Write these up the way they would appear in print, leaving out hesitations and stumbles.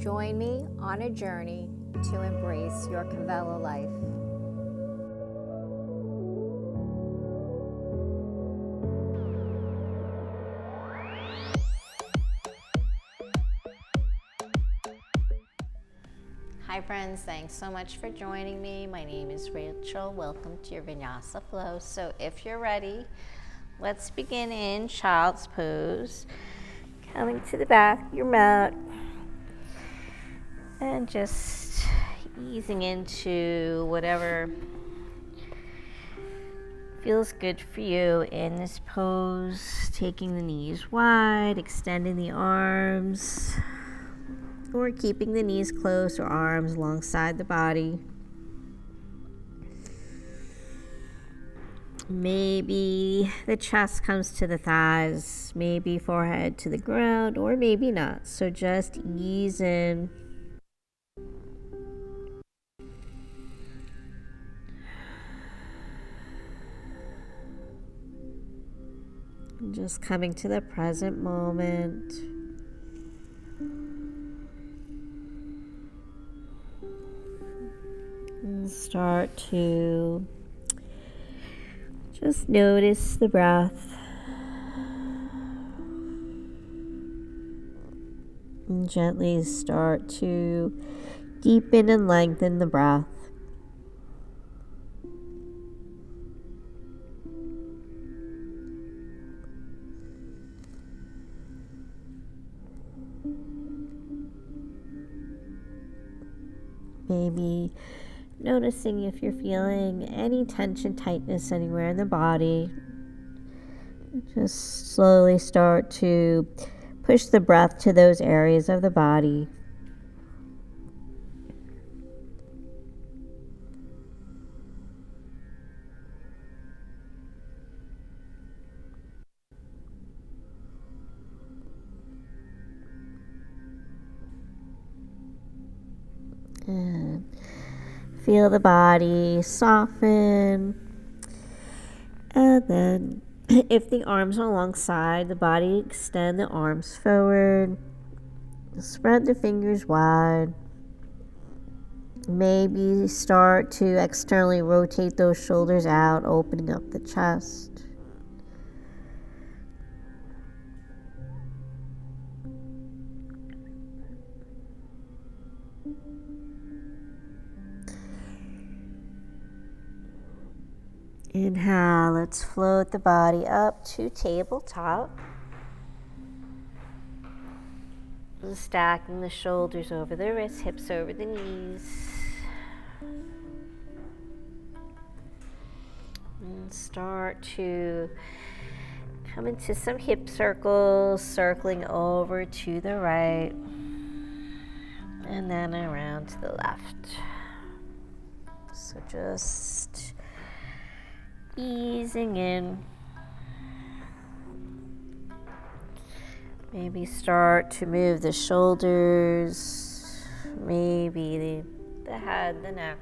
Join me on a journey to embrace your Kavela life. Hi friends, thanks so much for joining me. My name is Rachel. Welcome to your Vinyasa flow. So if you're ready, let's begin in child's pose. Coming to the back of your mat and just easing into whatever feels good for you in this pose. Taking the knees wide, extending the arms, or keeping the knees close or arms alongside the body. Maybe the chest comes to the thighs, maybe forehead to the ground, or maybe not. So just ease in. Just coming to the present moment. And start to just notice the breath. And gently start to deepen and lengthen the breath. Maybe noticing if you're feeling any tension, tightness anywhere in the body. Just slowly start to push the breath to those areas of the body. And feel the body soften. And then if the arms are alongside the body, extend the arms forward. Spread the fingers wide. Maybe start to externally rotate those shoulders out, opening up the chest. Inhale, let's float the body up to tabletop. Stacking the shoulders over the wrists, hips over the knees. And start to come into some hip circles, circling over to the right. And then around to the left. So just easing in. Maybe start to move the shoulders, maybe the head, the neck.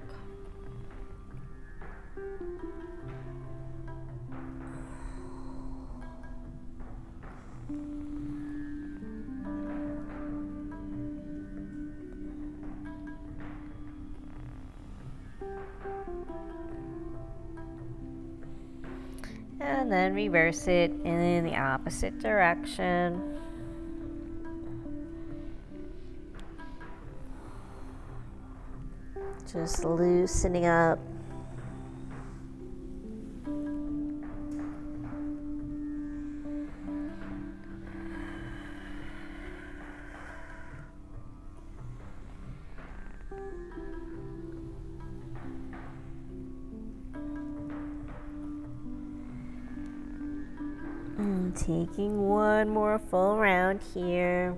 And then reverse it in the opposite direction. Just loosening up. And taking one more full round here.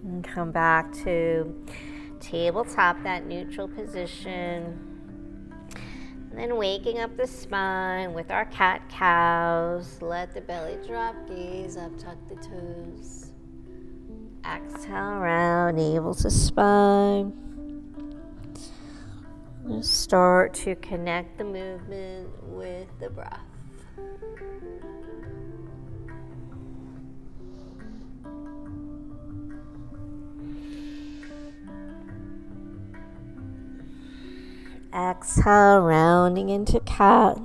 And come back to tabletop, that neutral position. And then waking up the spine with our cat-cows. Let the belly drop, gaze up, tuck the toes. Exhale, round, navel to spine. Start to connect the movement with the breath. Exhale, rounding into cat.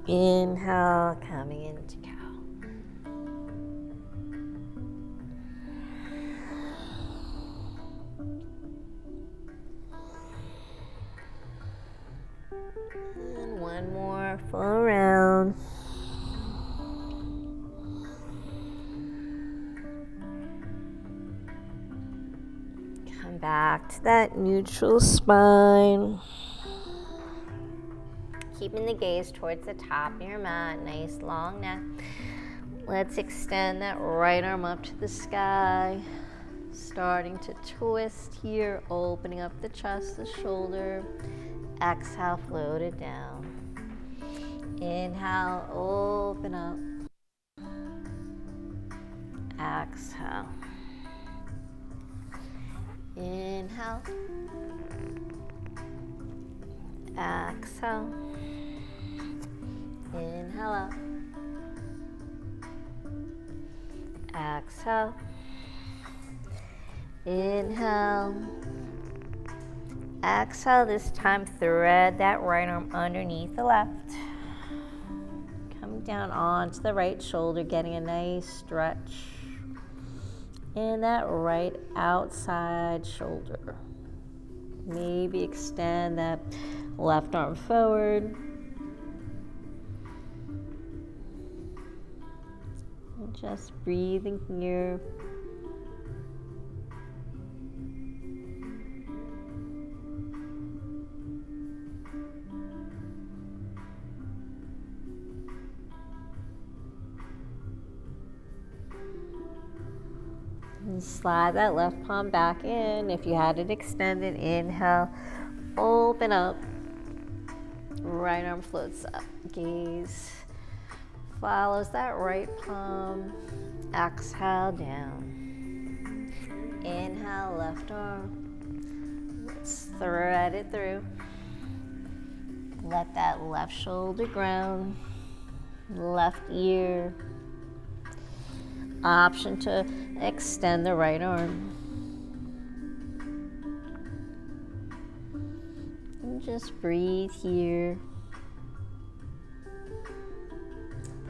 Inhale, coming into cow. And one more full round. Come back to that neutral spine. Keeping the gaze towards the top of your mat, nice long neck. Let's extend that right arm up to the sky. Starting to twist here, opening up the chest, the shoulder. Exhale, float it down. Inhale, open up. Exhale. Inhale. Exhale. Inhale up. Exhale. Inhale. Exhale. This time, thread that right arm underneath the left. Come down onto the right shoulder, getting a nice stretch in that right outside shoulder. Maybe extend that left arm forward. And just breathing here. And slide that left palm back in. If you had it extended, inhale, open up. Right arm floats up. Gaze follows that right palm. Exhale down. Inhale, left arm. Let's thread it through. Let that left shoulder ground. Left ear. Option to extend the right arm. And just breathe here.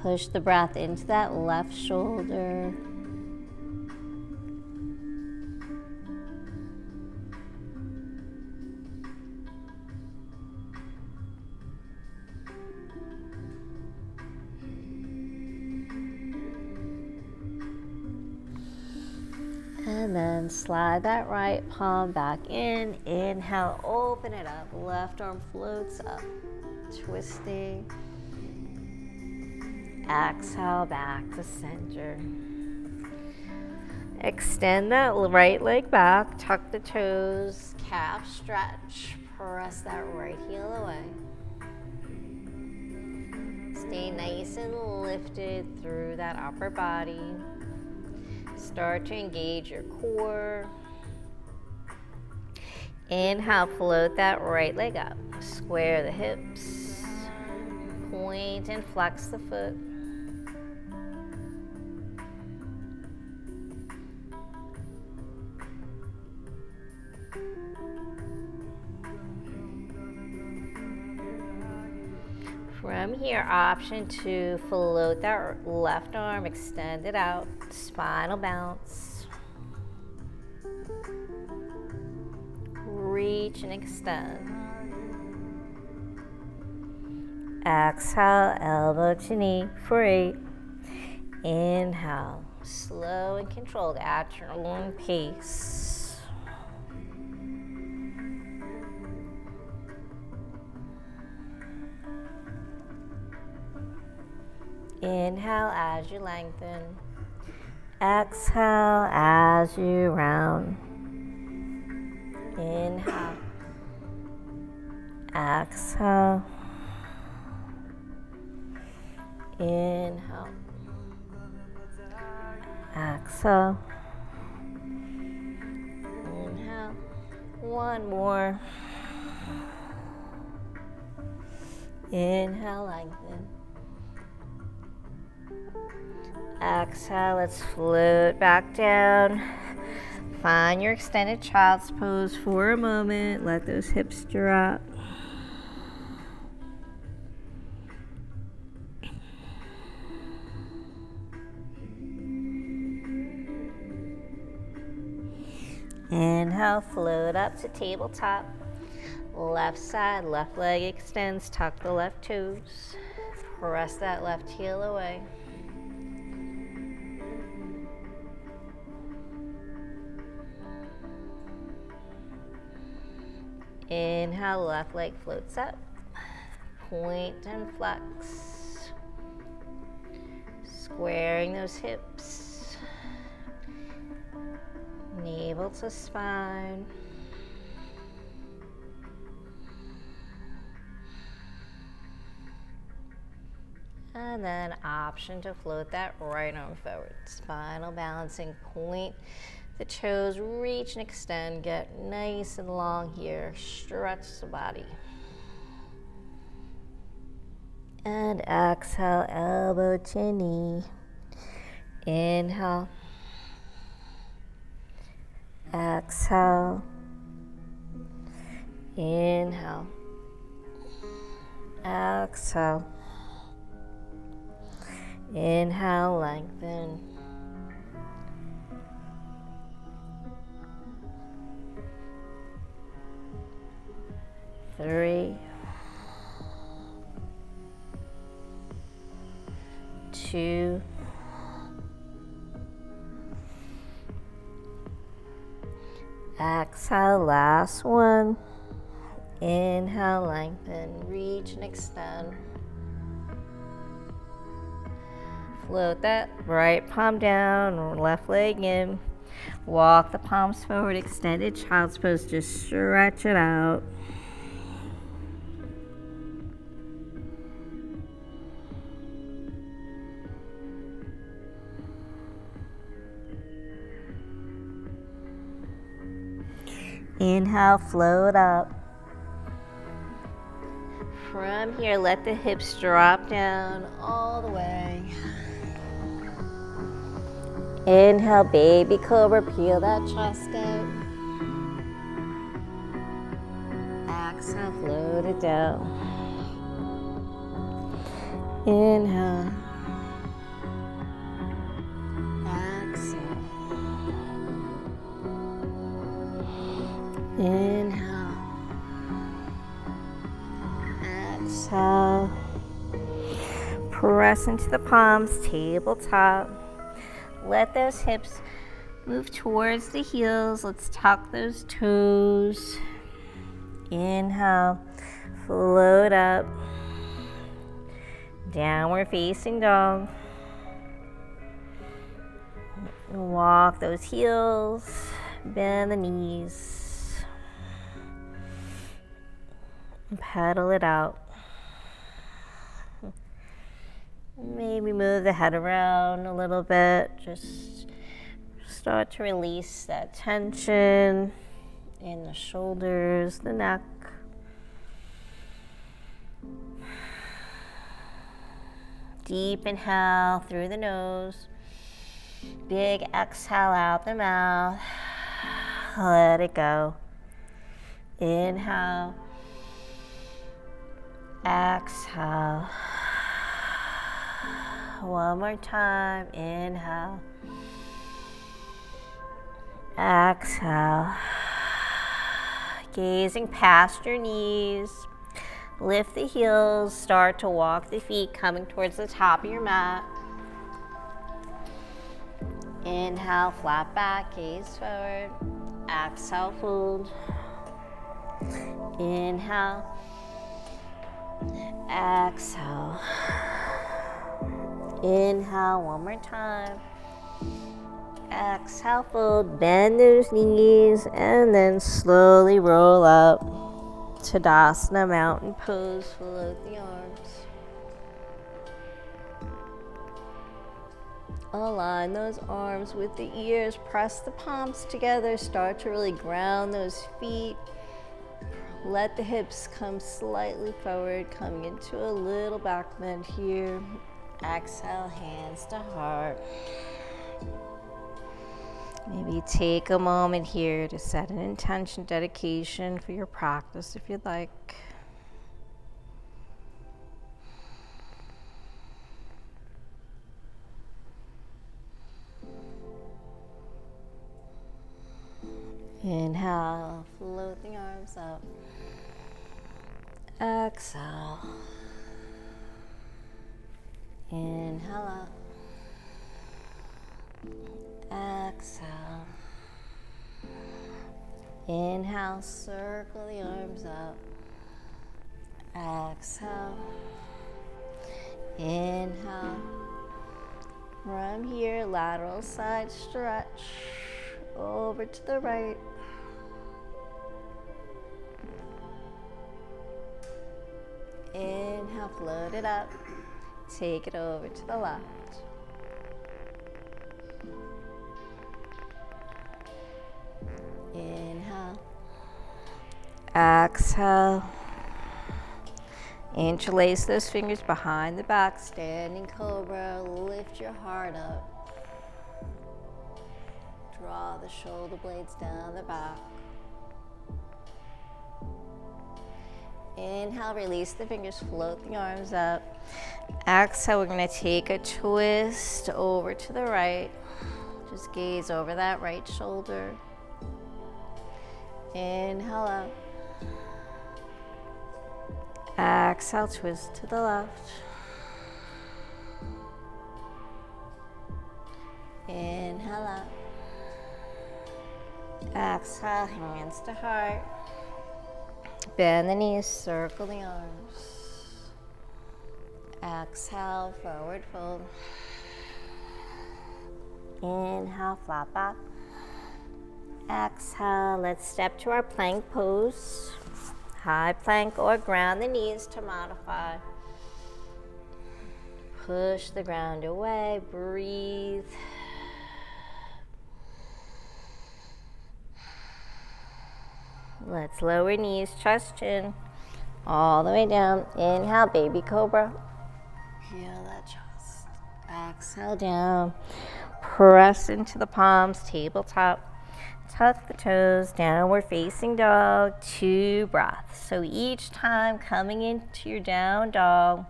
Push the breath into that left shoulder. And then slide that right palm back in. Inhale, open it up. Left arm floats up, twisting. Exhale, back to center. Extend that right leg back, tuck the toes, calf stretch. Press that right heel away. Stay nice and lifted through that upper body. Start to engage your core. Inhale, float that right leg up. Square the hips. Point and flex the foot. From here, option to float that left arm, extend it out, spinal bounce. Reach and extend. Exhale, elbow to knee for 8. Inhale, slow and controlled at your own pace. Inhale as you lengthen. Exhale as you round. Inhale. Exhale. Inhale. Exhale. Inhale. One more. Inhale, lengthen. Exhale, let's float back down. Find your extended child's pose for a moment. Let those hips drop. Inhale, float up to tabletop. Left side, left leg extends, tuck the left toes. Press that left heel away. Inhale, left leg floats up. Point and flex. Squaring those hips. Navel to spine. And then option to float that right arm forward. Spinal balancing, point the toes, reach and extend. Get nice and long here. Stretch the body. And exhale, elbow to knee. Inhale. Exhale. Inhale. Exhale. Inhale, lengthen. Three, two, exhale, last one. Inhale, lengthen, reach and extend. Float that right palm down, left leg in. Walk the palms forward, extended child's pose, just stretch it out. Inhale, float up. From here, let the hips drop down all the way. Inhale, baby cobra, peel that chest out. Exhale, float it down. Inhale. Exhale. Inhale. Exhale. Press into the palms, tabletop. Let those hips move towards the heels. Let's tuck those toes. Inhale, float up. Downward facing dog. Walk those heels, bend the knees. Pedal it out. Maybe move the head around a little bit. Just start to release that tension in the shoulders, the neck. Deep inhale through the nose. Big exhale out the mouth. Let it go. Inhale. Exhale. One more time. Inhale. Exhale. Gazing past your knees. Lift the heels. Start to walk the feet coming towards the top of your mat. Inhale, flat back, gaze forward. Exhale, fold. Inhale. Exhale. Inhale, one more time. Exhale, fold, bend those knees, and then slowly roll up. Tadasana, mountain pose, float the arms. Align those arms with the ears, press the palms together, start to really ground those feet. Let the hips come slightly forward, coming into a little back bend here. Exhale, hands to heart. Maybe take a moment here to set an intention, dedication for your practice if you'd like. Inhale, float the arms up. Exhale. Inhale up. Exhale. Inhale, circle the arms up. Exhale. Inhale. From here, lateral side stretch over to the right. Inhale, float it up. Take it over to the left. Inhale. Exhale. Interlace those fingers behind the back, standing cobra. Lift your heart up. Draw the shoulder blades down the back. Inhale, release the fingers, float the arms up. Exhale, we're going to take a twist over to the right. Just gaze over that right shoulder. Inhale up. Exhale, twist to the left. Inhale up. Exhale, hands to heart. Bend the knees, circle the arms. Exhale, forward fold. Inhale, flat back. Exhale, let's step to our plank pose. High plank or ground the knees to modify. Push the ground away, breathe. Let's lower knees, chest, chin, all the way down. Inhale, baby cobra. Feel that chest. Exhale down. Press into the palms, tabletop. Tuck the toes, downward facing dog, 2 breaths. So each time coming into your down dog,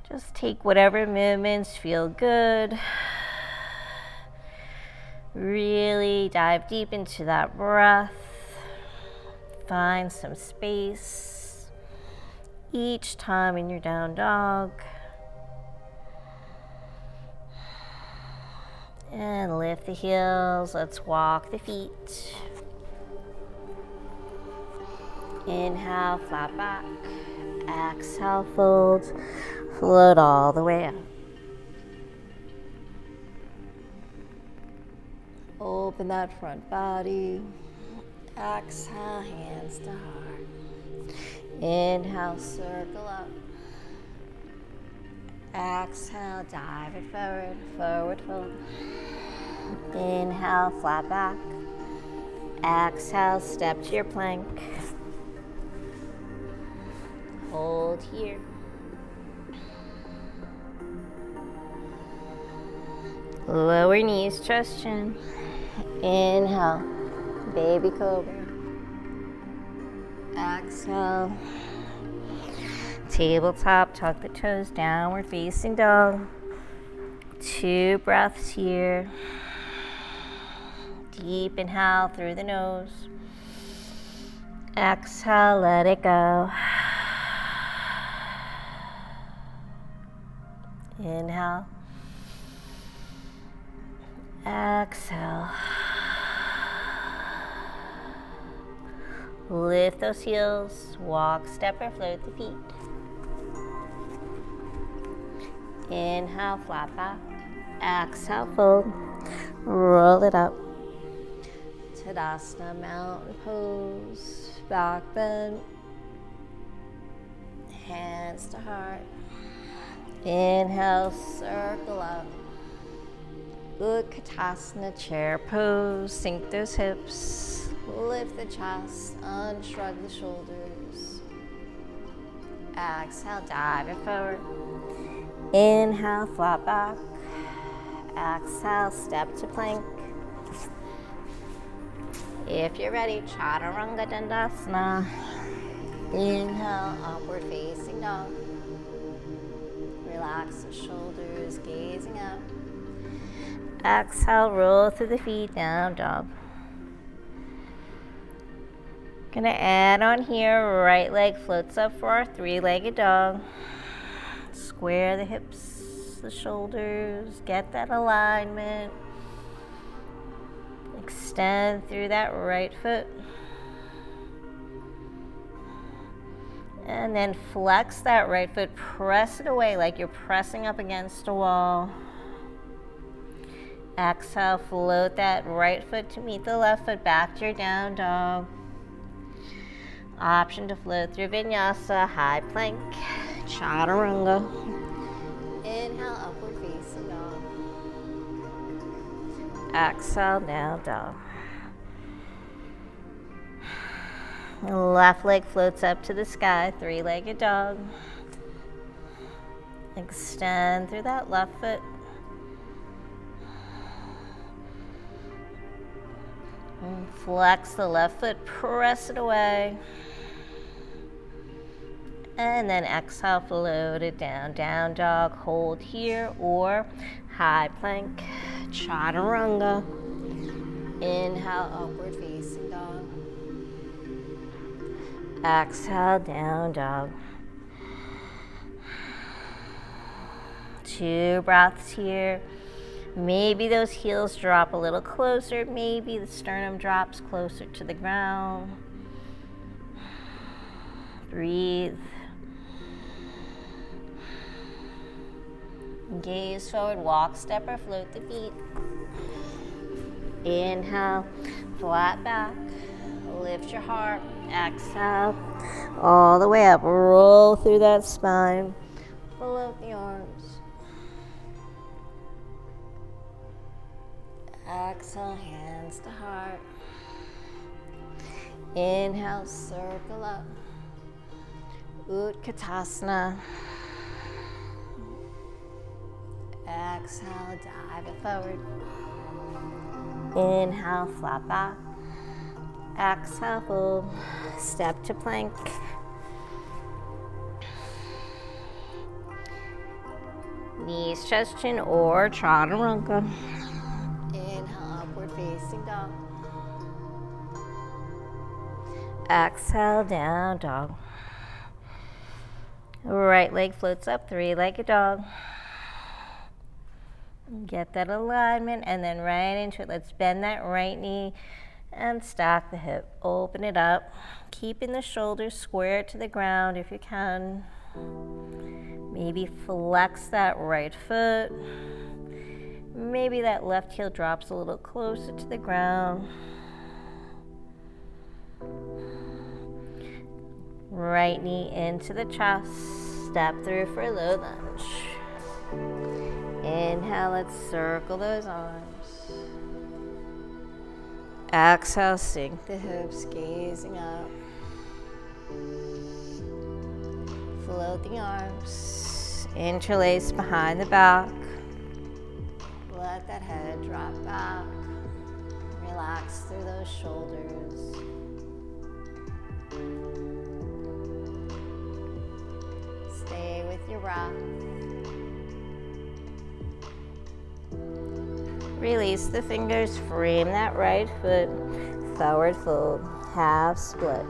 just take whatever movements feel good. Really dive deep into that breath. Find some space each time in your down dog. And lift the heels. Let's walk the feet. Inhale, flat back. Exhale, fold. Float all the way up. Open that front body. Exhale, hands to heart. Inhale, circle up. Exhale, dive it forward, forward fold. Inhale, flat back. Exhale, step to your plank. Hold here. Lower knees, chest, chin. Inhale, baby cobra. Exhale. Tabletop, tuck the toes, downward facing dog. 2 breaths here. Deep inhale through the nose. Exhale, let it go. Inhale. Exhale. Lift those heels. Walk, step, or float the feet. Inhale, flat back. Exhale, fold. Roll it up. Tadasana, mountain pose. Back bend. Hands to heart. Inhale, circle up. Utkatasana, chair pose. Sink those hips. Lift the chest. Unshrug the shoulders. Exhale, dive it forward. Inhale, flat back. Exhale, step to plank. If you're ready, Chaturanga Dandasana. Inhale, upward facing dog. Relax the shoulders, gazing up. Exhale, roll through the feet, down dog. Gonna add on here, right leg floats up for our three-legged dog. Square the hips, the shoulders, get that alignment. Extend through that right foot. And then flex that right foot, press it away like you're pressing up against a wall. Exhale, float that right foot to meet the left foot, back to your down dog. Option to float through Vinyasa, high plank, Chaturanga. Inhale, upward facing dog. Exhale, down dog. Left leg floats up to the sky, three-legged dog. Extend through that left foot. And flex the left foot, press it away. And then exhale, float it down. Down dog, hold here, or high plank, Chaturanga. Inhale, upward facing dog. Exhale, down dog. 2 breaths here. Maybe those heels drop a little closer. Maybe the sternum drops closer to the ground. Breathe. Gaze forward, walk, step, or float the feet. Inhale, flat back. Lift your heart. Exhale, all the way up. Roll through that spine. Float the arms. Exhale, hands to heart. Inhale, circle up. Utkatasana. Exhale, dive it forward. Inhale, flat back. Exhale, fold. Step to plank. Knees, chest, chin, or Chaturanga. Inhale, upward facing dog. Exhale, down dog. Right leg floats up, three-legged dog. Get that alignment, and then right into it. Let's bend that right knee and stack the hip. Open it up, keeping the shoulders square to the ground if you can. Maybe flex that right foot. Maybe that left heel drops a little closer to the ground. Right knee into the chest. Step through for low lunge. Inhale, let's circle those arms. Exhale, sink the hips, gazing up. Float the arms. Interlace behind the back. Let that head drop back. Relax through those shoulders. Stay with your breath. Release the fingers, frame that right foot, forward fold, half split.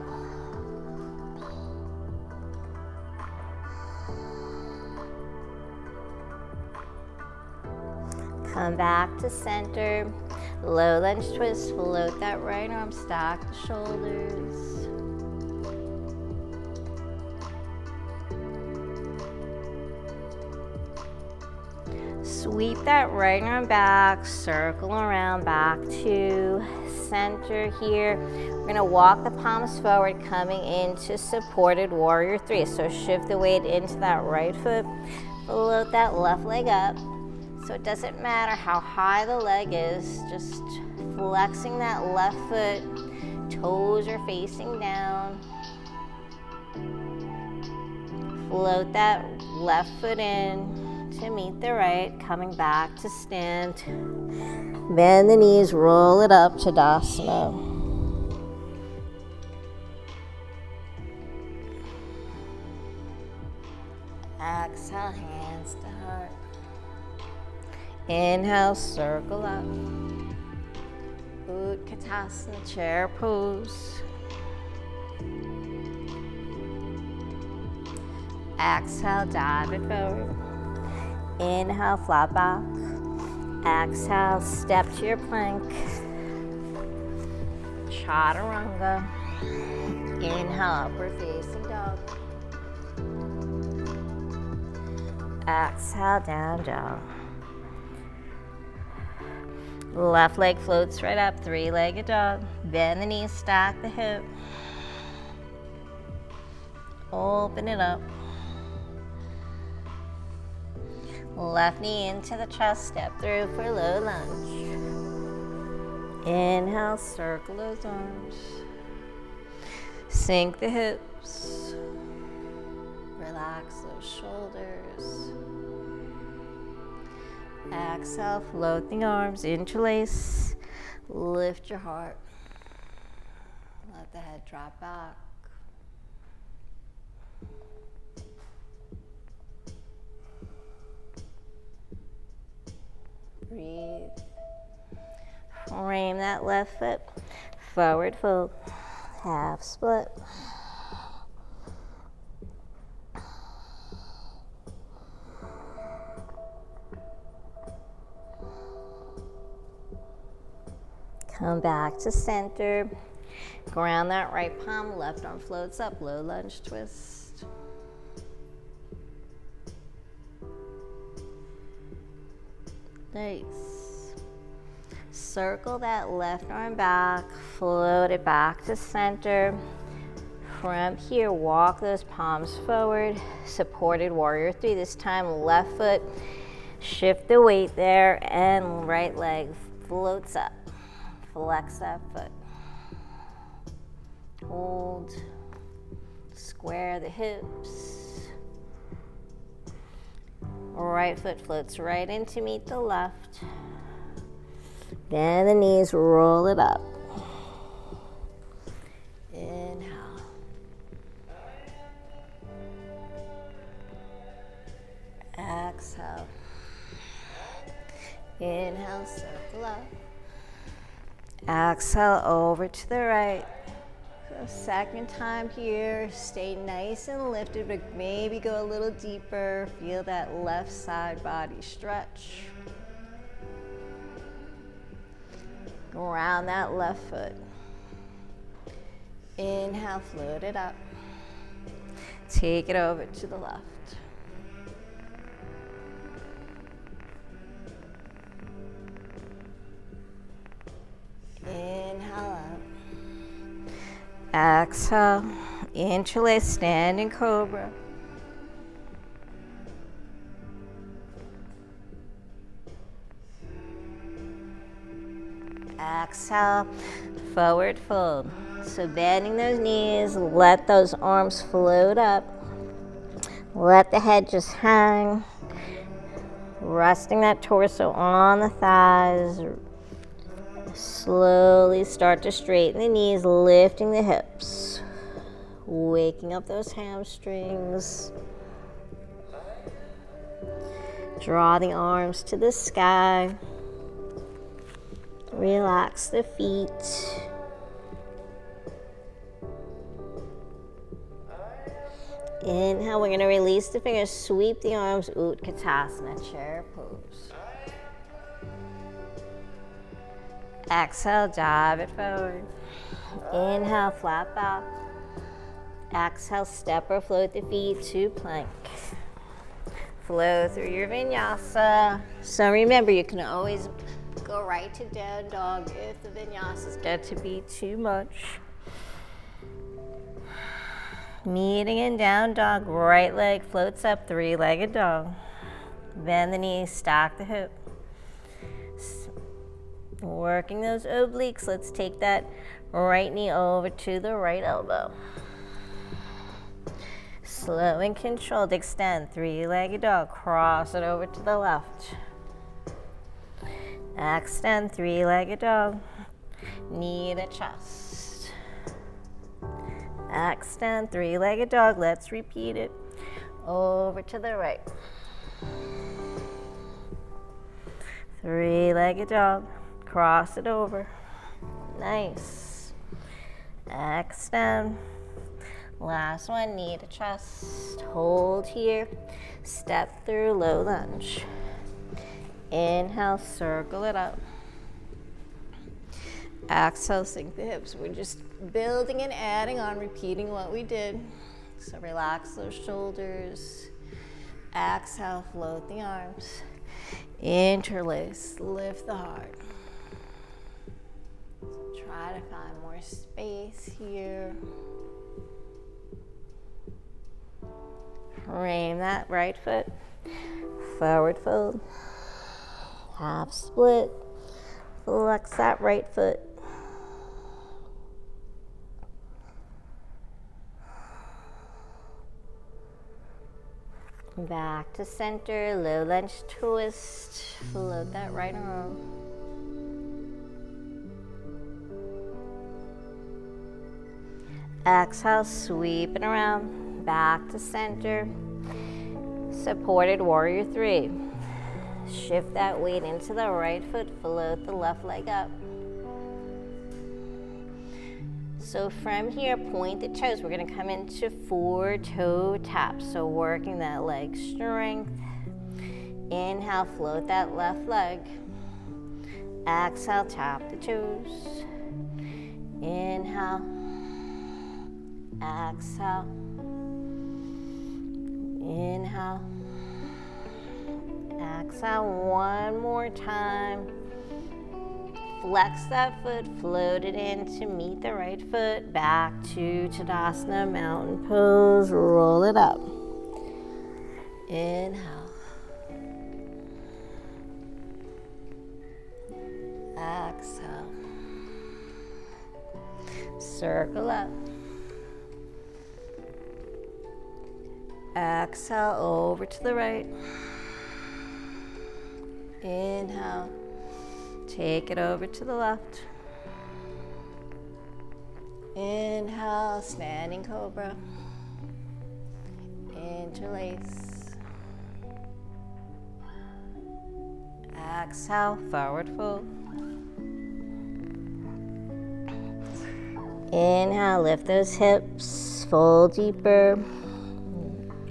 Come back to center, low lunge twist, float that right arm, stack the shoulders. Sweep that right arm back, circle around, back to center here. We're going to walk the palms forward, coming into supported warrior 3. So shift the weight into that right foot, float that left leg up. So it doesn't matter how high the leg is, just flexing that left foot, toes are facing down. Float that left foot in to meet the right, coming back to stand. Bend the knees, roll it up, Tadasana. Exhale, hands to heart. Inhale, circle up. Utkatasana, chair pose. Exhale, dive it forward. Inhale, flat back. Exhale, step to your plank. Chaturanga. Inhale, upward facing dog. Exhale, down dog. Left leg floats right up, three-legged dog. Bend the knees, stack the hip. Open it up. Left knee into the chest, step through for low lunge. Inhale, circle those arms. Sink the hips. Relax those shoulders. Exhale, float the arms, interlace. Lift your heart. Let the head drop back. Breathe. Frame that left foot. Forward fold. Half split. Come back to center. Ground that right palm. Left arm floats up. Low lunge twist. Nice. Circle that left arm back, float it back to center. From here, walk those palms forward. Supported warrior three. This time, left foot. Shift the weight there, and right leg floats up. Flex that foot. Hold. Square the hips. Right foot floats right in to meet the left. Bend the knees, roll it up. Inhale. Exhale. Inhale, circle up. Exhale, over to the right. So second time here, stay nice and lifted, but maybe go a little deeper. Feel that left side body stretch. Ground that left foot. Inhale, float it up. Take it over to the left. Inhale up. Exhale, interlace, standing cobra. Exhale, forward fold. So bending those knees, let those arms float up. Let the head just hang. Resting that torso on the thighs. Slowly start to straighten the knees, lifting the hips. Waking up those hamstrings. Draw the arms to the sky. Relax the feet. Inhale, we're going to release the fingers, sweep the arms, Utkatasana, chair pose. Exhale, dive it forward. Inhale, flat back. Exhale, step or float the feet to plank. Flow through your vinyasa. So remember, you can always go right to down dog if the vinyasas get to be too much. Meeting in down dog, right leg floats up, three-legged dog. Bend the knees, stack the hip. Working those obliques, let's take that right knee over to the right elbow. Slow and controlled, extend, three-legged dog, cross it over to the left. Extend, three-legged dog, knee to chest. Extend, three-legged dog, let's repeat it. over to the right. Three-legged dog, cross it over. Nice. Extend. Last one, knee to chest. Hold here. Step through low lunge. Inhale, circle it up. Exhale, sink the hips. We're just building and adding on, repeating what we did. So relax those shoulders. Exhale, float the arms. Interlace, lift the heart. Try to find more space here. Frame that right foot. Forward fold. Half split. Flex that right foot. Back to center, low lunge twist. Float that right arm. Exhale, sweep it around. Back to center. Supported warrior three. Shift that weight into the right foot. Float the left leg up. So from here, point the toes. We're going to come into four toe taps. So working that leg strength. Inhale, float that left leg. Exhale, tap the toes. Inhale. Exhale. Inhale. Exhale. One more time. Flex that foot, float it in to meet the right foot. Back to Tadasana, mountain pose, roll it up. Inhale. Exhale. Circle up. Exhale, over to the right. Inhale. Take it over to the left. Inhale, standing cobra. Interlace. Exhale, forward fold. Inhale, lift those hips, fold deeper.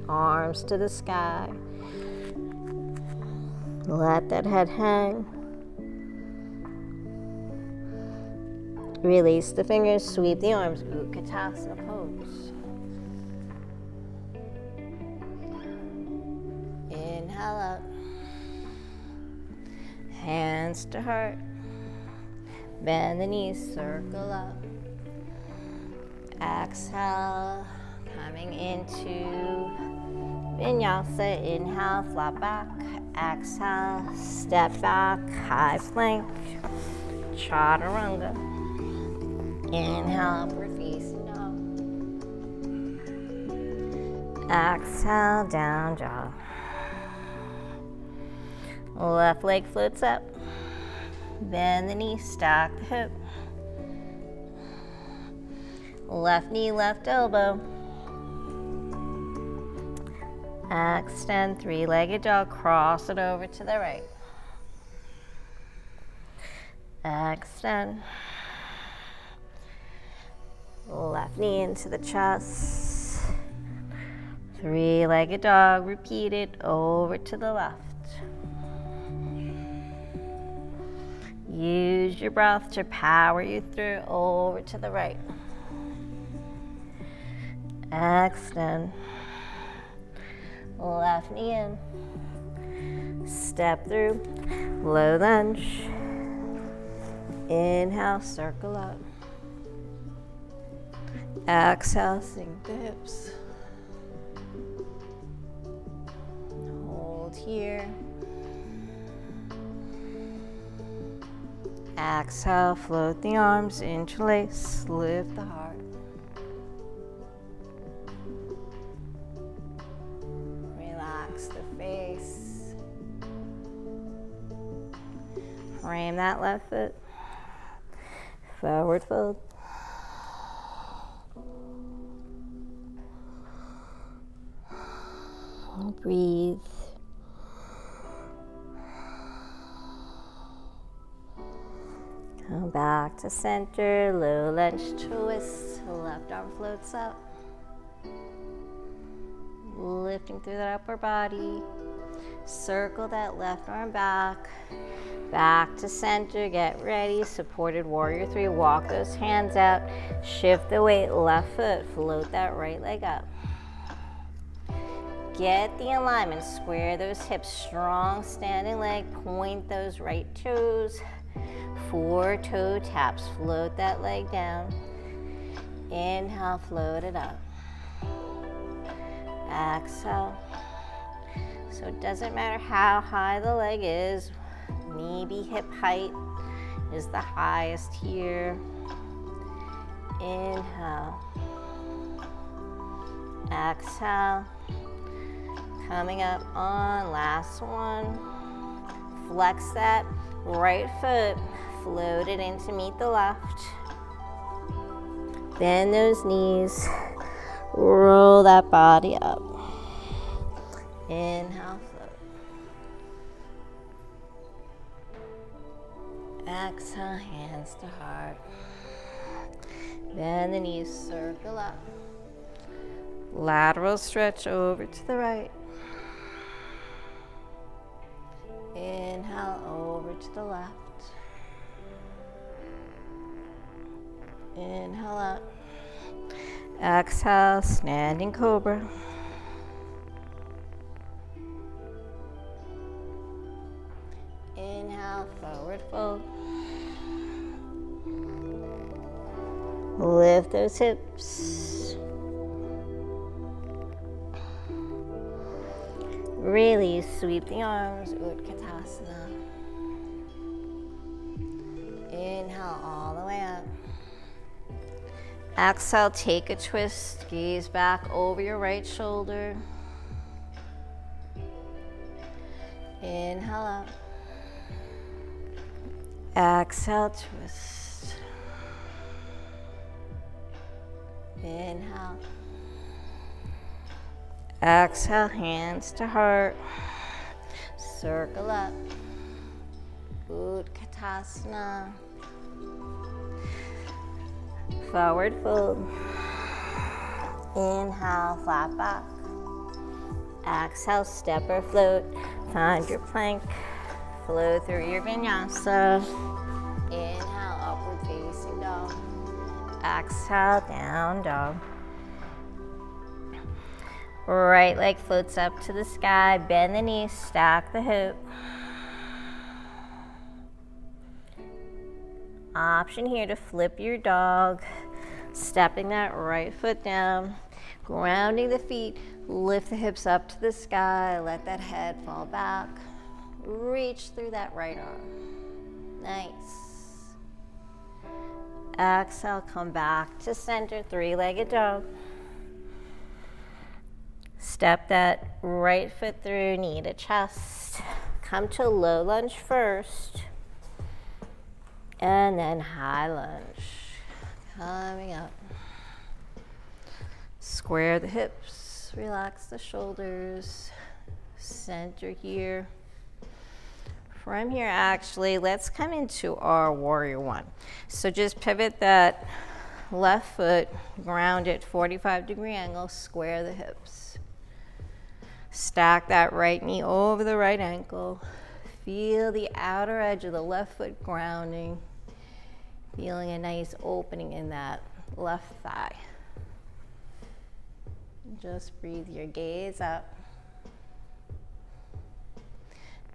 Arms to the sky. Let that head hang. Release the fingers, sweep the arms, Utkatasana pose. Inhale up. Hands to heart. Bend the knees, circle up. Exhale, coming into Vinyasa. Inhale, flat back. Exhale, step back, high plank. Chaturanga. Inhale, upward facing dog. Exhale, down dog. Left leg floats up. Bend the knee, stack the hip. Left knee, left elbow. Extend, three-legged dog, cross it over to the right. Extend. Left knee into the chest. Three-legged dog, repeat it over to the left. Use your breath to power you through over to the right. Extend. Left knee in. Step through. Low lunge. Inhale, circle up. Exhale, sink the hips. Hold here. Exhale, float the arms, interlace, lift the heart. Relax the face. Frame that left foot. Forward fold. Breathe. Come back to center, low lunge twist, left arm floats up. Lifting through that upper body. Circle that left arm back. Back to center, get ready. Supported warrior 3, walk those hands out. Shift the weight, left foot, float that right leg up. Get the alignment, square those hips, strong standing leg, point those right toes. 4 toe taps, float that leg down. Inhale, float it up. Exhale. So it doesn't matter how high the leg is, maybe hip height is the highest here. Inhale. Exhale. Coming up on last one. Flex that right foot, float it in to meet the left. Bend those knees, roll that body up. Inhale, float. Exhale, hands to heart. Bend the knees, circle up. Lateral stretch over to the right. Inhale, over to the left. Inhale up. Exhale, standing cobra. Inhale, forward fold. Lift those hips. Really sweep the arms, Utkatasana. Inhale all the way up. Exhale, take a twist, gaze back over your right shoulder. Inhale up. Exhale, twist. Inhale. Exhale, hands to heart. Circle up. Utkatasana. Forward fold. Inhale, flat back. Exhale, step or float. Find your plank. Flow through your vinyasa. Inhale, upward facing dog. Exhale, down dog. Right leg floats up to the sky. Bend the knees, stack the hip. Option here to flip your dog. Stepping that right foot down. Grounding the feet. Lift the hips up to the sky. Let that head fall back. Reach through that right arm. Nice. Exhale, come back to center, 3-legged dog. Step that right foot through, knee to chest. Come to low lunge first. And then high lunge. Coming up. Square the hips, relax the shoulders. Center here. From here, actually, let's come into our warrior 1. So just pivot that left foot, ground it, 45-degree angle, square the hips. Stack that right knee over the right ankle. Feel the outer edge of the left foot grounding. Feeling a nice opening in that left thigh. Just breathe your gaze up.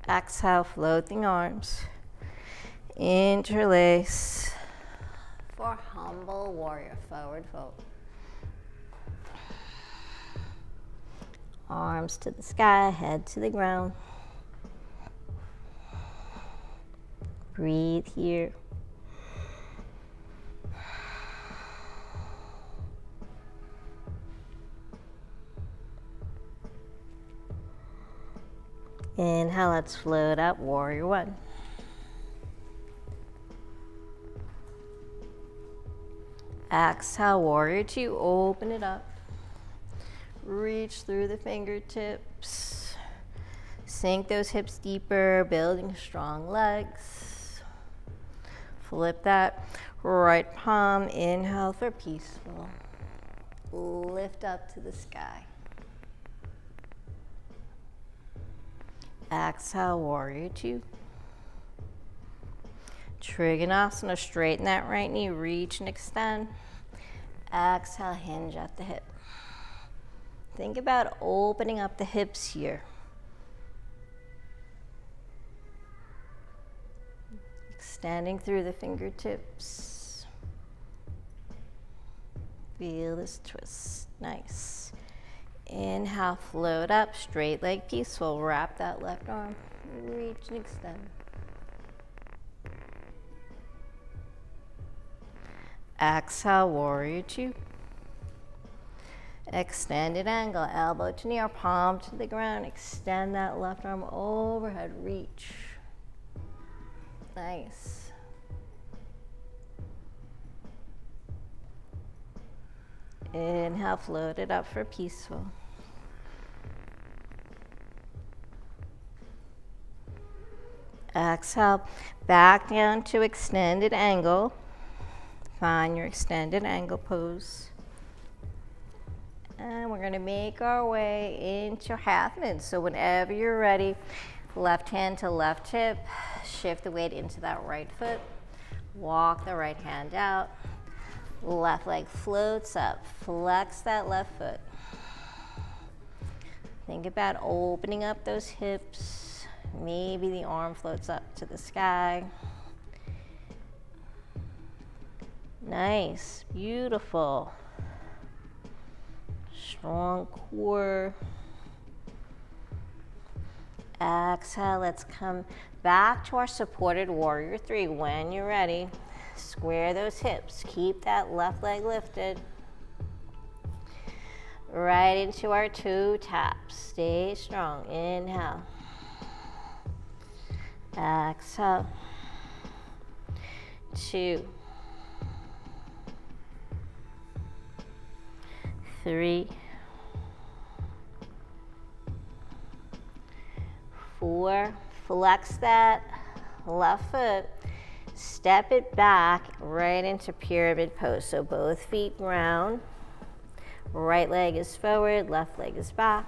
Exhale, floating arms. Interlace for humble warrior, forward fold. Arms to the sky, head to the ground. Breathe here. Inhale, let's float up, warrior 1. Exhale, warrior 2, open it up. Reach through the fingertips. Sink those hips deeper, building strong legs. Flip that right palm. Inhale for peaceful. Lift up to the sky. Exhale, warrior two. Trikonasana, straighten that right knee, reach and extend. Exhale, hinge at the hip. Think about opening up the hips here. Extending through the fingertips. Feel this twist, nice. Inhale, float up, straight leg peaceful. Wrap that left arm, reach and extend. Exhale, warrior two. Extended angle, elbow to knee or palm to the ground. Extend that left arm overhead, reach. Nice. Inhale, float it up for peaceful. Exhale, back down to extended angle. Find your extended angle pose. And we're going to make our way into half moon. So whenever you're ready, left hand to left hip, shift the weight into that right foot, walk the right hand out, left leg floats up, flex that left foot. Think about opening up those hips, maybe the arm floats up to the sky. Nice, beautiful. Strong core. Exhale, let's come back to our supported warrior three. When you're ready, square those hips. Keep that left leg lifted. Right into our two taps. Stay strong. Inhale. Exhale. 2, 3, 4, flex that left foot, step it back right into pyramid pose. So both feet ground, right leg is forward, left leg is back.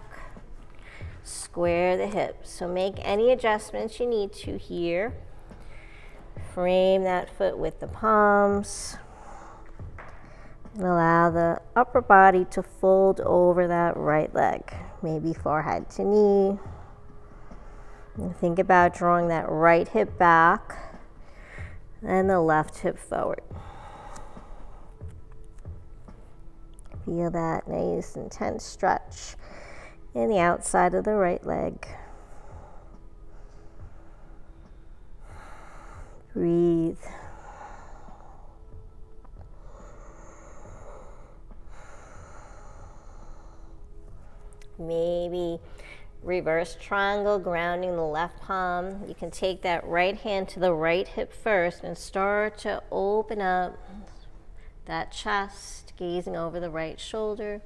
Square the hips. So make any adjustments you need to here. Frame that foot with the palms. And allow the upper body to fold over that right leg, maybe forehead to knee. And think about drawing that right hip back and the left hip forward. Feel that nice intense stretch in the outside of the right leg. Breathe. Maybe reverse triangle, grounding the left palm. You can take that right hand to the right hip first and start to open up that chest, gazing over the right shoulder.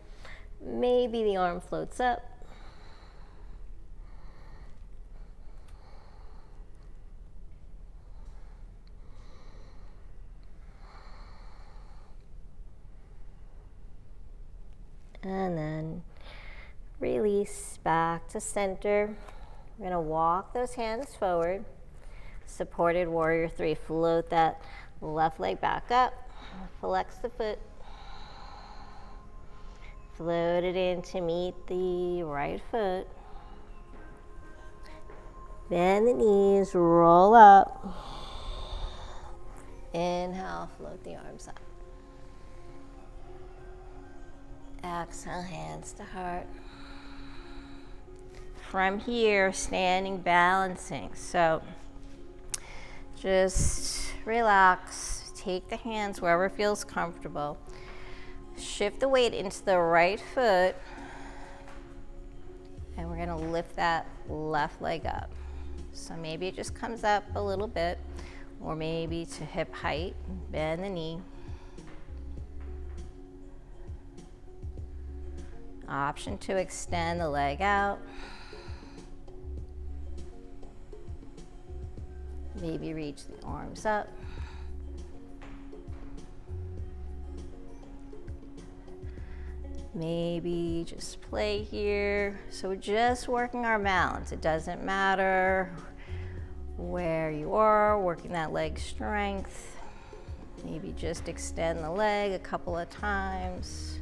Maybe the arm floats up. And then release back to center. We're going to walk those hands forward. Supported warrior three. Float that left leg back up. Flex the foot. Float it in to meet the right foot. Bend the knees, roll up. Inhale, float the arms up. Exhale, hands to heart. From here, standing, balancing. So just relax, take the hands wherever feels comfortable. Shift the weight into the right foot, and we're gonna lift that left leg up. So maybe it just comes up a little bit, or maybe to hip height, bend the knee. Option to extend the leg out. Maybe reach the arms up. Maybe just play here. So we're just working our balance. It doesn't matter where you are, working that leg strength. Maybe just extend the leg a couple of times.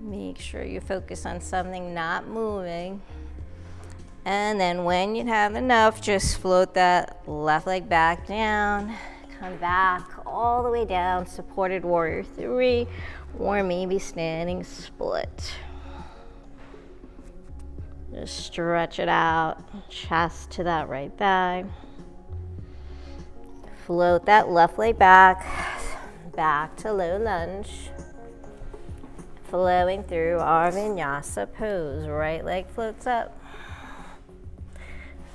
Make sure you focus on something not moving. And then when you have enough, just float that left leg back down. Come back all the way down, supported warrior 3, or maybe standing split. Just stretch it out, chest to that right thigh. Float that left leg back to low lunge. Flowing through our Vinyasa pose. Right leg floats up.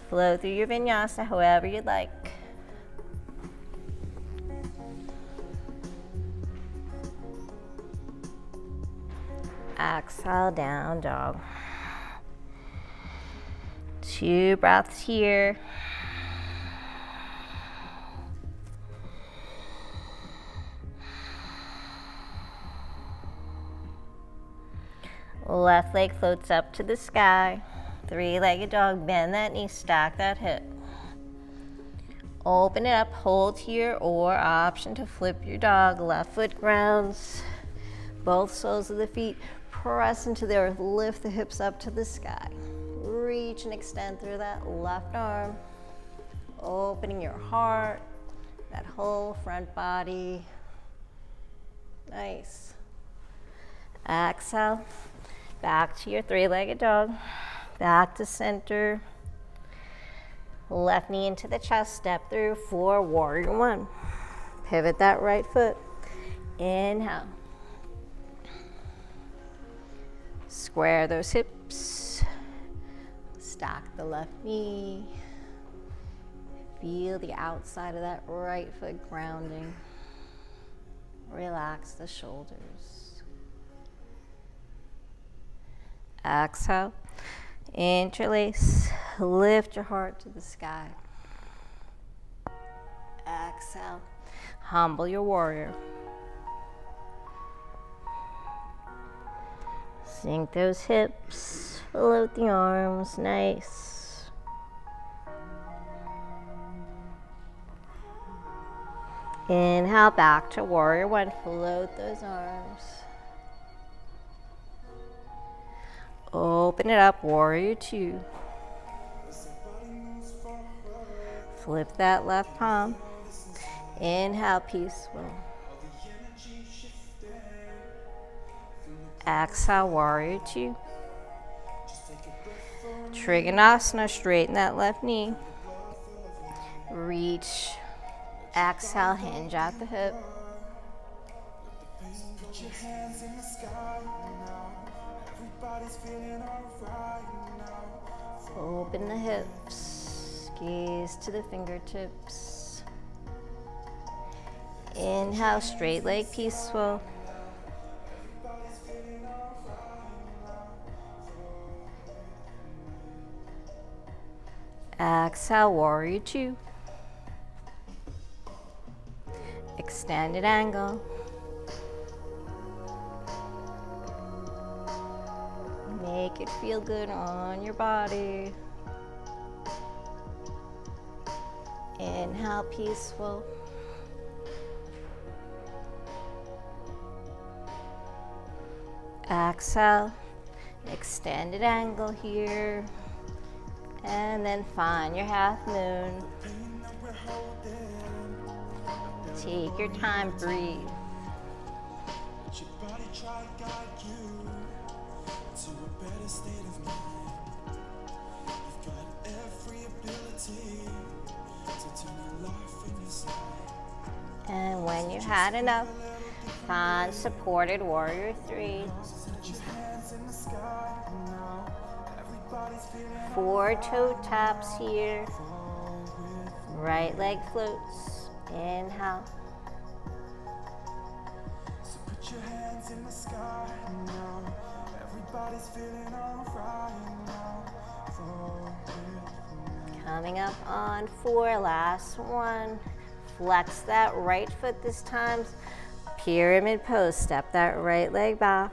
Flow through your Vinyasa however you'd like. Exhale, down dog. 2 breaths here. Left leg floats up to the sky. 3-legged dog, bend that knee, stack that hip. Open it up, hold here, or option to flip your dog. Left foot grounds, both soles of the feet press into the earth, lift the hips up to the sky. Reach and extend through that left arm, opening your heart, that whole front body. Nice. Exhale, back to your 3-legged dog. Back to center. Left knee into the chest, step through for warrior 1. Pivot that right foot. Inhale. Square those hips. Stack the left knee. Feel the outside of that right foot grounding. Relax the shoulders. Exhale. Interlace, lift your heart to the sky. Exhale, humble your warrior. Sink those hips, float the arms, nice. Inhale, back to warrior 1, float those arms. Open it up, warrior 2. Flip that left palm. Inhale, peaceful. Exhale, warrior 2. Trikonasana, straighten that left knee. Reach. Exhale, hinge at the hip. Open the hips, gaze to the fingertips. Inhale, straight leg, peaceful. Exhale, warrior 2. Extended angle. Make it feel good on your body. Inhale, peaceful. Exhale, extended angle here. And then find your half moon. Take your time, breathe. And when you had enough, find supported warrior 3. 4 toe taps here. Right leg floats. Inhale. So put your hands in the sky now. Everybody's feeling alright now. Coming up on 4, last one. Flex that right foot this time. Pyramid pose, step that right leg back.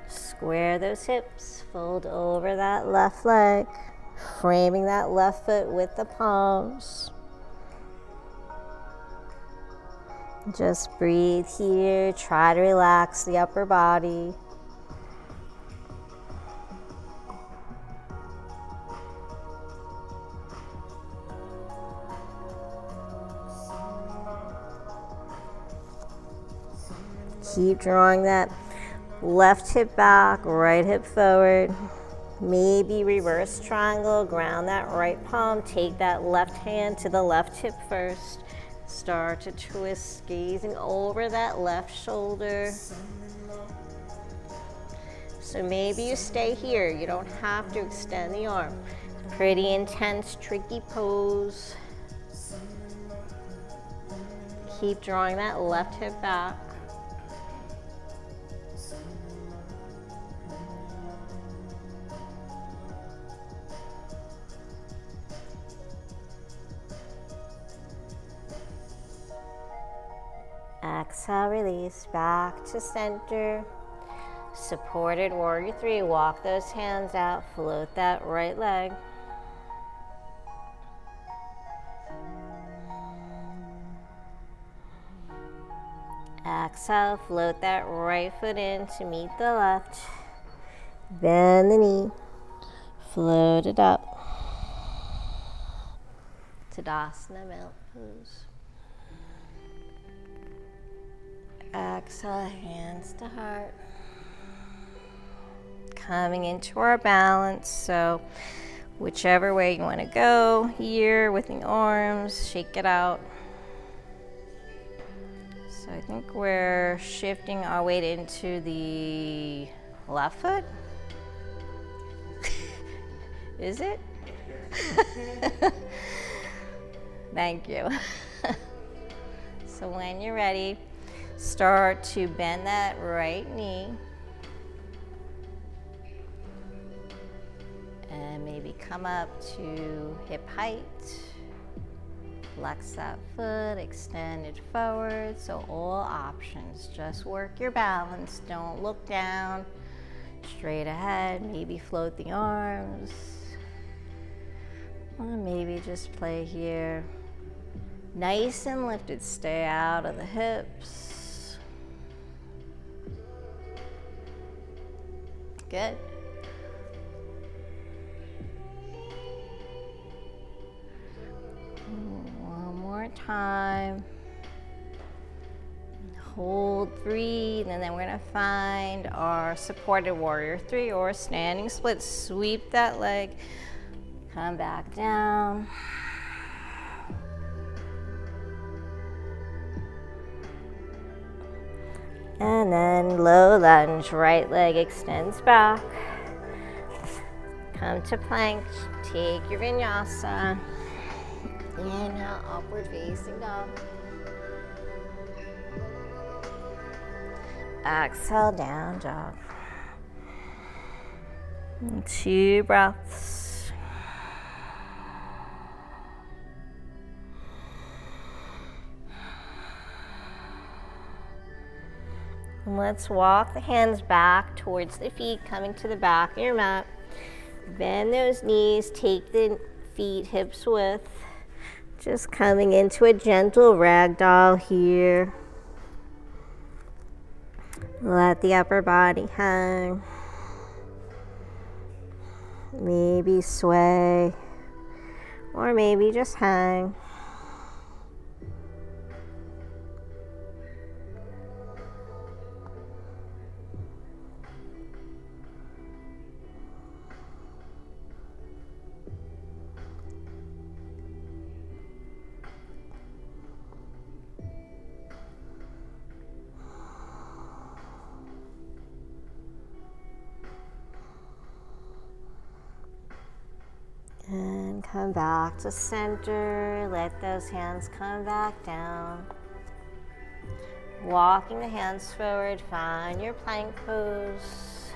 Square those hips, fold over that left leg, framing that left foot with the palms. Just breathe here, try to relax the upper body. Keep drawing that left hip back, right hip forward. Maybe reverse triangle, ground that right palm, take that left hand to the left hip first. Start to twist, gazing over that left shoulder. So maybe you stay here. You don't have to extend the arm. Pretty intense, tricky pose. Keep drawing that left hip back. Exhale, release, back to center. Supported warrior 3, walk those hands out, float that right leg. Exhale, float that right foot in to meet the left. Bend the knee, float it up. Tadasana, mount pose. Exhale, hands to heart. Coming into our balance, so whichever way you want to go here with the arms, shake it out. So I think we're shifting our weight into the left foot. Is it? Thank you. So when you're ready, start to bend that right knee. And maybe come up to hip height. Flex that foot, extend it forward. So all options, just work your balance. Don't look down, straight ahead. Maybe float the arms. Or maybe just play here. Nice and lifted, stay out of the hips. Good. One more time. Hold, breathe, and then we're gonna find our supported warrior 3 or standing split. Sweep that leg, come back down. And then low lunge, right leg extends back. Come to plank, take your vinyasa. Inhale, upward facing dog. Exhale, down dog. 2 breaths. Let's walk the hands back towards the feet, coming to the back of your mat. Bend those knees, take the feet hips width. Just coming into a gentle ragdoll here. Let the upper body hang. Maybe sway, or maybe just hang. And Come back to center. Let those hands come back down. Walking the hands forward, find your plank pose.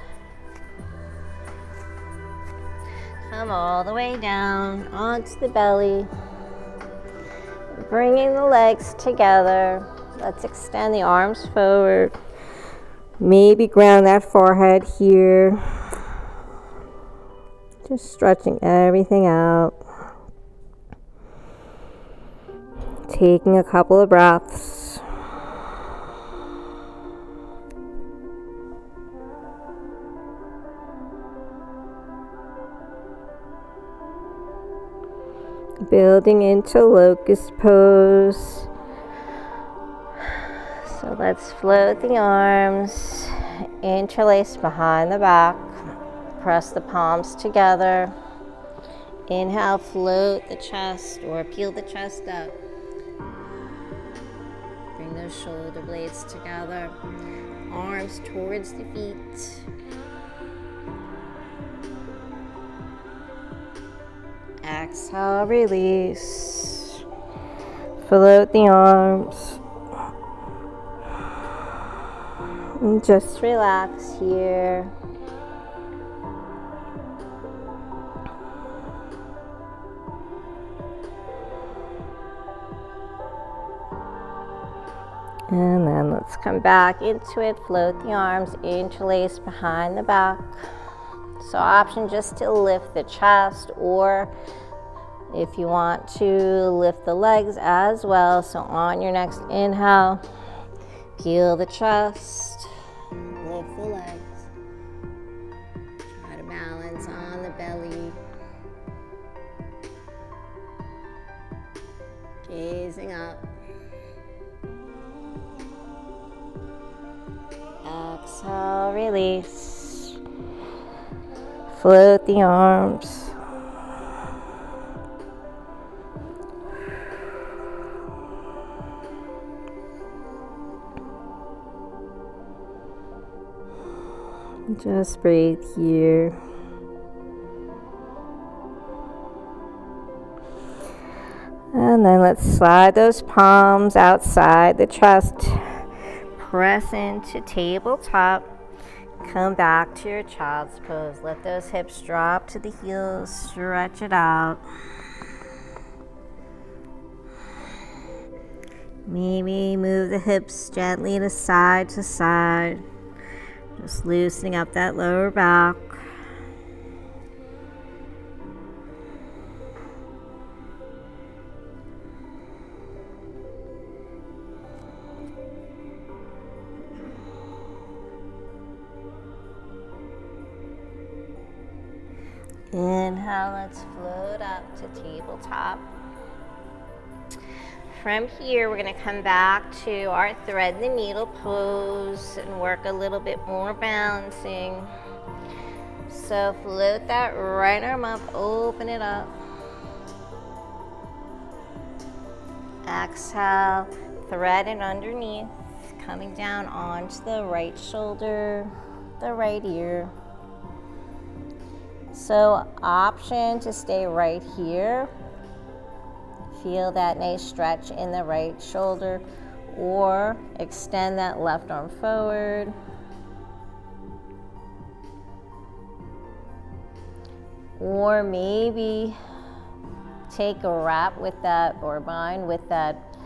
Come all the way down onto the belly. Bringing the legs together. Let's extend the arms forward. Maybe ground that forehead here. Just stretching everything out. Taking a couple of breaths. Building into locust pose. So let's float the arms, interlace behind the back, press the palms together. Inhale, float the chest or peel the chest up. Bring those shoulder blades together, arms towards the feet. Exhale, release. Float the arms. And just relax here. And then let's come back into it. Float the arms, interlace behind the back. So option just to lift the chest, or if you want to lift the legs as well. So on your next inhale, peel the chest, lift the legs. Try to balance on the belly. Gazing up. Exhale, release. Float the arms. Just breathe here. And then let's slide those palms outside the chest. Press into tabletop. Come back to your child's pose. Let those hips drop to the heels. Stretch it out. Maybe move the hips gently to side. Just loosening up that lower back. Inhale, let's float up to tabletop. From here, we're going to come back to our thread the needle pose and work a little bit more balancing. So float that right arm up, open it up. Exhale, thread it underneath, coming down onto the right shoulder, the right ear. So option to stay right here. Feel that nice stretch in the right shoulder, or extend that left arm forward. Or maybe take a wrap with that, or bind with that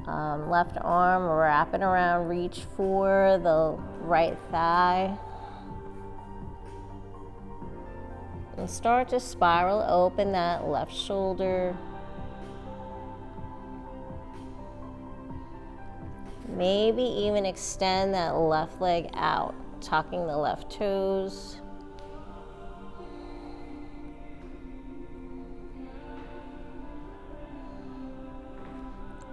left arm, wrap it around, reach for the right thigh. And start to spiral open that left shoulder. Maybe even extend that left leg out, tucking the left toes.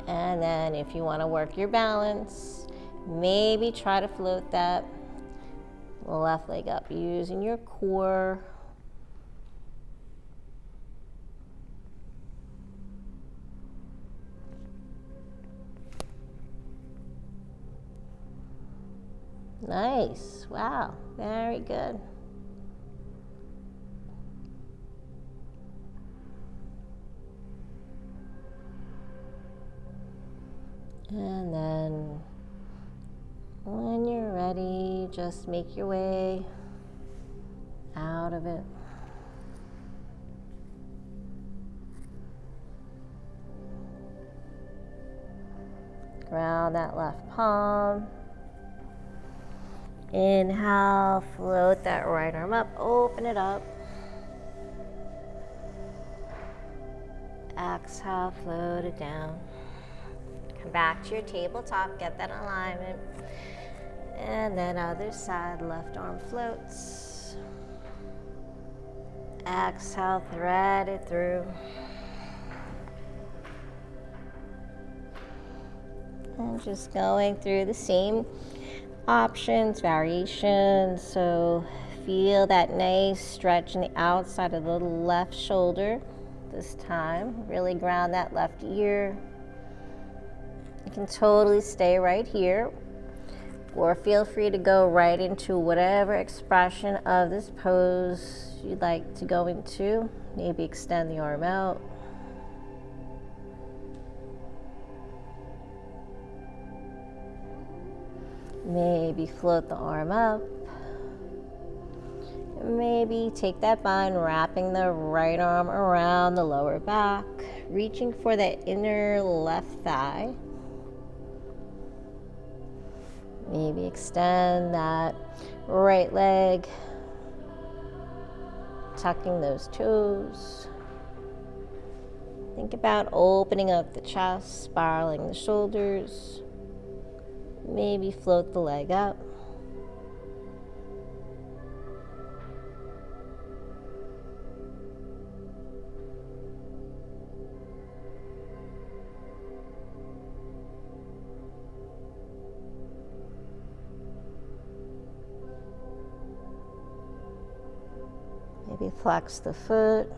And then if you want to work your balance, maybe try to float that left leg up using your core. Nice. Wow. Very good. And then when you're ready, just make your way out of it. Ground that left palm. Inhale, float that right arm up, open it up. Exhale, float it down. Come back to your tabletop, get that alignment. And then other side, left arm floats. Exhale, thread it through. And just going through the same options, variations. So feel that nice stretch in the outside of the left shoulder this time. Really ground that left ear. You can totally stay right here, or feel free to go right into whatever expression of this pose you'd like to go into. Maybe extend the arm out. Maybe float the arm up. Maybe take that bind, wrapping the right arm around the lower back, reaching for the inner left thigh. Maybe extend that right leg, tucking those toes. Think about opening up the chest, spiraling the shoulders. Maybe float the leg up. Maybe flex the foot.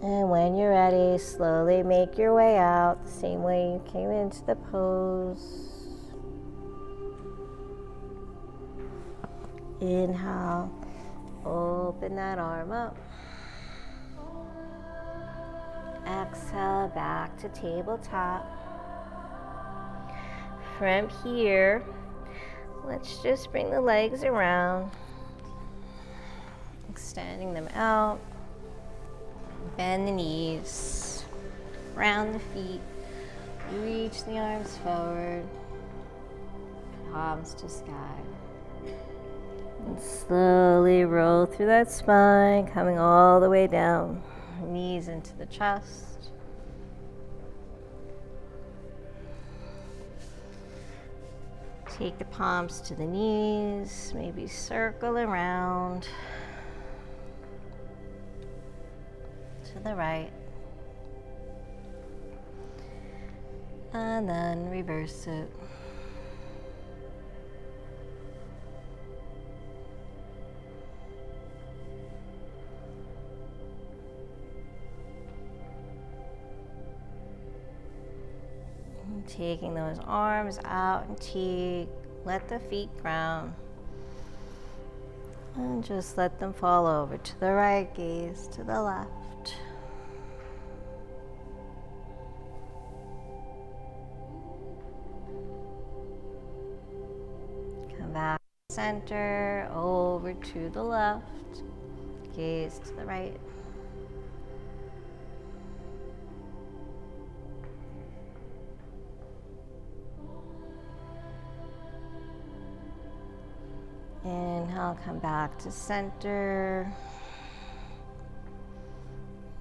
And when you're ready, slowly make your way out the same way you came into the pose. Inhale, open that arm up. Exhale, back to tabletop. From here, let's just bring the legs around, extending them out. Bend the knees, round the feet, reach the arms forward, palms to sky. And slowly roll through that spine, coming all the way down. Knees into the chest. Take the palms to the knees, maybe circle around to the right. And then reverse it. Taking those arms out and let the feet ground. And just let them fall over to the right, gaze to the left. Come back to center, over to the left, gaze to the right. Inhale, come back to center.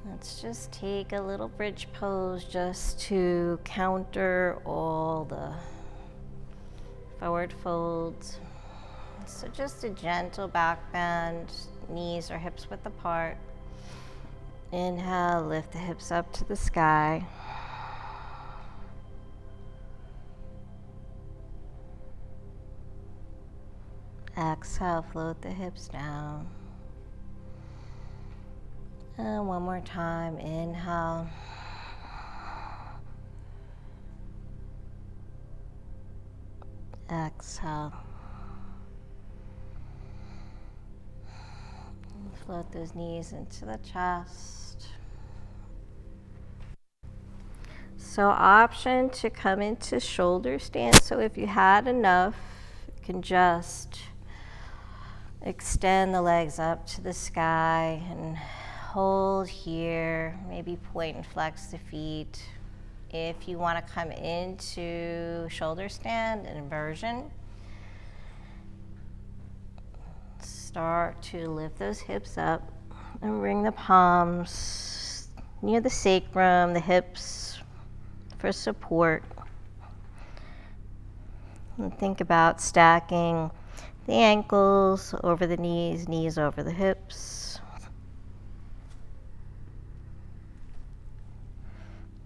Let's just take a little bridge pose just to counter all the forward folds. So just a gentle back bend, knees or hips width apart. Inhale, lift the hips up to the sky. Exhale, float the hips down. And one more time, inhale. Exhale. Float those knees into the chest. So option to come into shoulder stand. So if you had enough, you can just extend the legs up to the sky and hold here. Maybe point and flex the feet. If you want to come into shoulder stand, inversion, start to lift those hips up and bring the palms near the sacrum, the hips for support. And think about stacking the ankles over the knees, knees over the hips.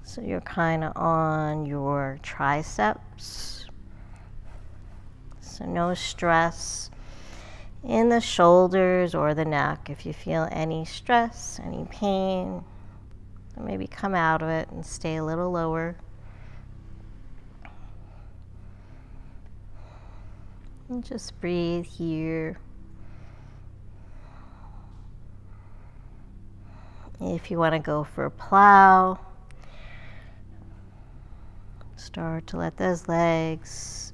So you're kind of on your triceps. So no stress in the shoulders or the neck. If you feel any stress, any pain, maybe come out of it and stay a little lower. And just breathe here. If you want to go for a plow, start to let those legs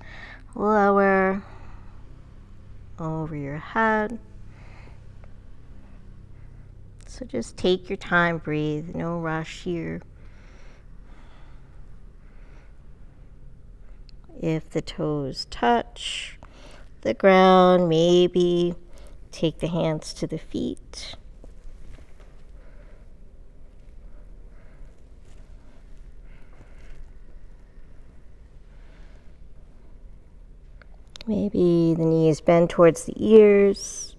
lower over your head. So just take your time, breathe, no rush here. If the toes touch the ground, maybe take the hands to the feet. Maybe the knees bend towards the ears.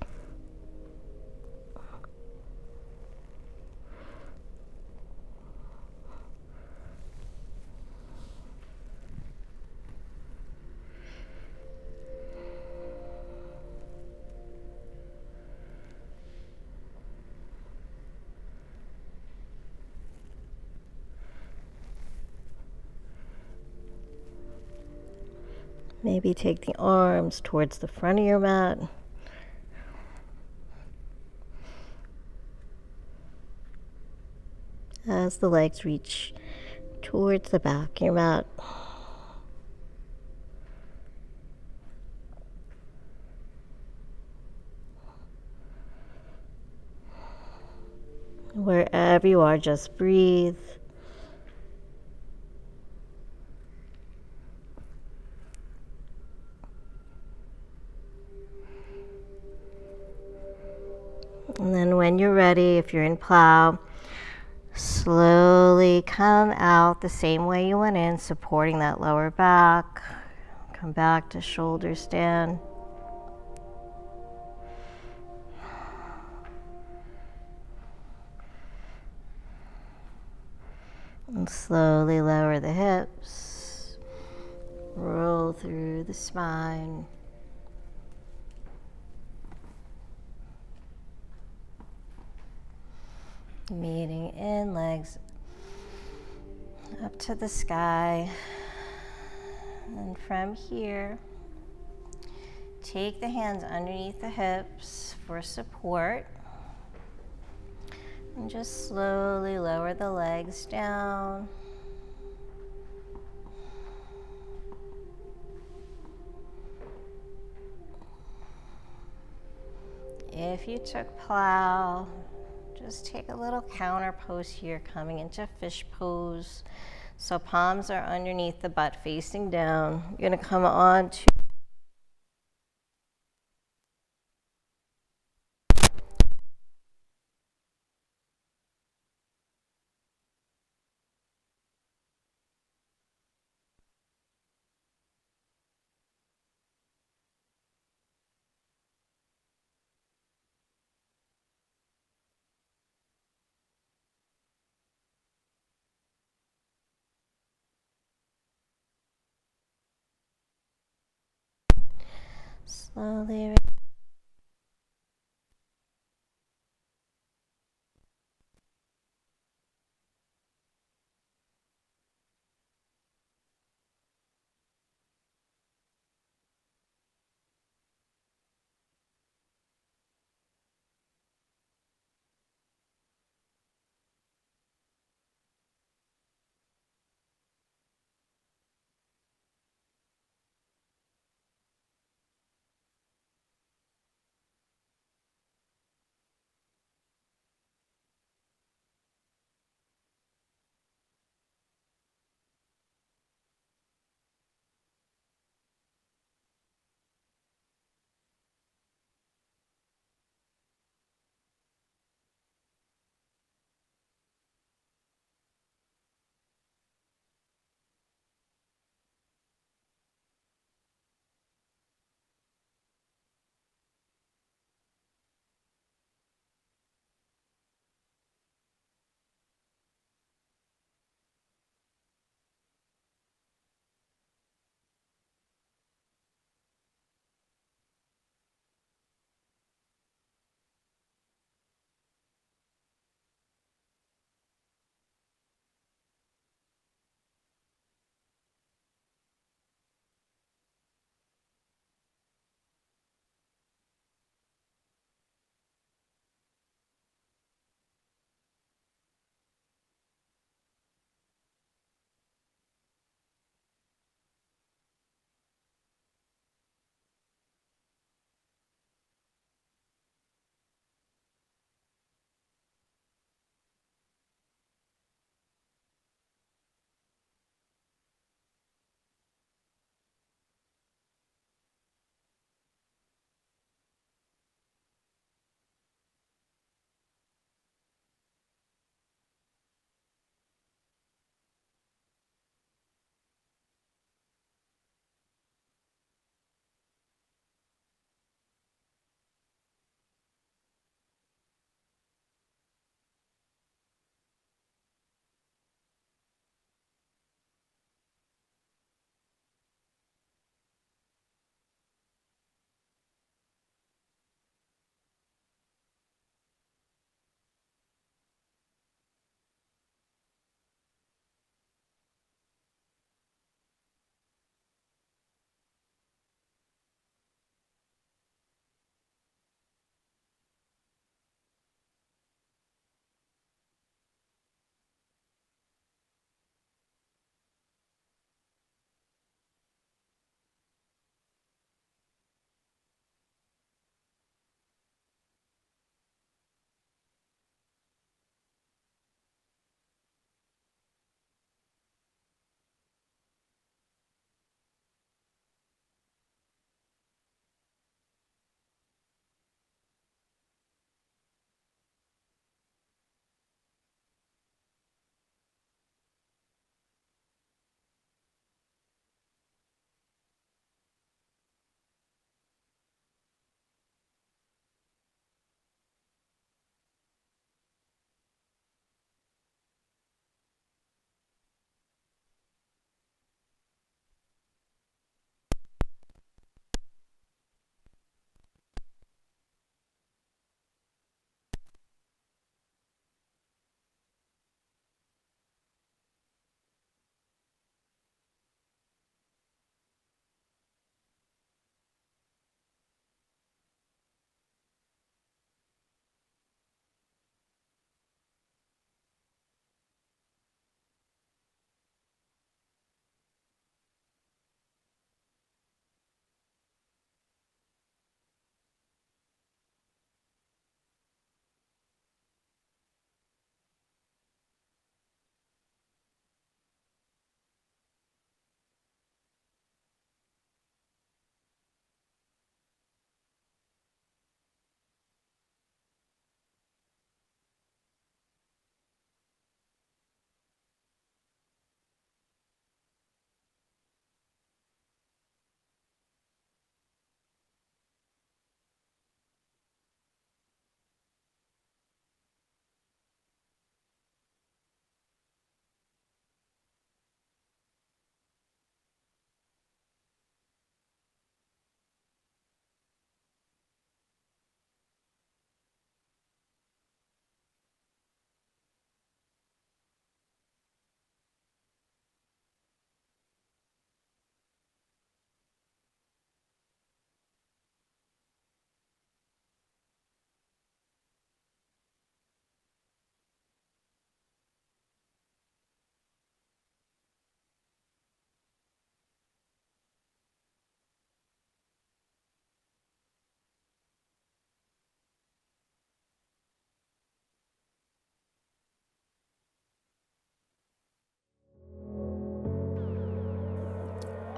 Maybe take the arms towards the front of your mat. As the legs reach towards the back of your mat. Wherever you are, just breathe. And then when you're ready, if you're in plow, slowly come out the same way you went in, supporting that lower back. Come back to shoulder stand. And slowly lower the hips. Roll through the spine. Meeting in, legs up to the sky. And from here, take the hands underneath the hips for support. And just slowly lower the legs down. If you took plow, just take a little counter pose here, coming into fish pose. So palms are underneath the butt, facing down. You're going to come on to slowly.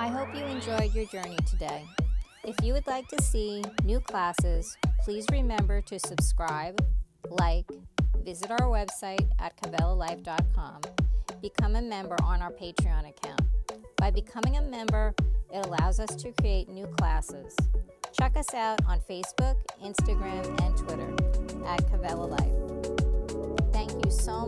I hope you enjoyed your journey today. If you would like to see new classes, please remember to subscribe, like, visit our website at kavelalife.com, become a member on our Patreon account. By becoming a member, it allows us to create new classes. Check us out on Facebook, Instagram, and Twitter at Kavela Life. Thank you so